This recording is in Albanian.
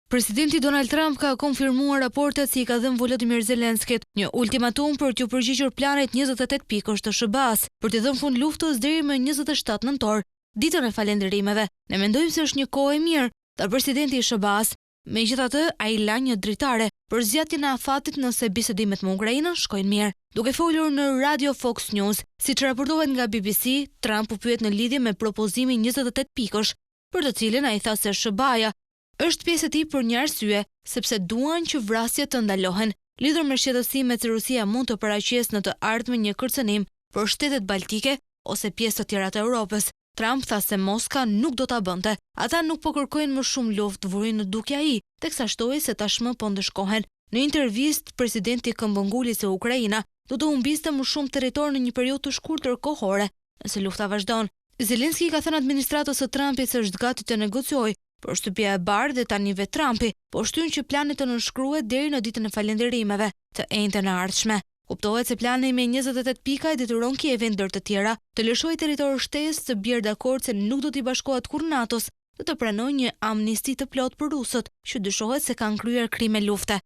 Presidenti Donald Trump ka konfirmuar raportet si I ka dhënë Volodymyr Zelenskit një ultimatum për t'u përgjigjur planit 28 pikësh të SBA-s për të dhënë fund luftës deri më 27 nëntor, ditën e falënderimeve. Ne mendojmë se është një kohë e mirë, tha presidenti I SBA-s. Megjithatë, ai la një dritare për zgjatjen e afatit nëse bisedimet me Ukrainën shkojnë mirë. Duke folur në Radio Fox News, siç raportohet nga BBC, Trump u pyet në lidhje me propozimin 28 pikësh, për të cilën ai tha se SBA-ja është pjesë e tij për një arsye, sepse duan që vrasjet të ndalohen, lidhur me shqetësimet se Rusia mund të paraqesë në të ardhmen një kërcënim për shtetet baltike ose pjesë të tjera të Europës. Trump tha se Moska nuk do ta bënte. Ata nuk po kërkojnë më shumë luftë, vuri në dukje ai, teksa shtoi se tashmë po ndeshkohen. Në intervistë, presidenti këmbënguli se Ukraina do të humbiste më shumë territor në një periudhë të shkurtër kohore, nëse lufta vazhdon. Zelenski ka thënë administratës së Trumpit se është gati të negociojë, por shtëpia e Bardhë dhe tani vetë Trumpi po shtyn që plani të nënshkruhet deri në ditën e falënderimeve të enjten e ardhshme. Kuptohet se plani me 28 pika e detyron Kievin ndër të tjera të lëshojë territor shtesë të bjerë dakord se nuk do t'i bashkohet kur NATO-s, do të pranojë një amnisti të plotë për rusët që dyshohet se kanë kryer krime lufte.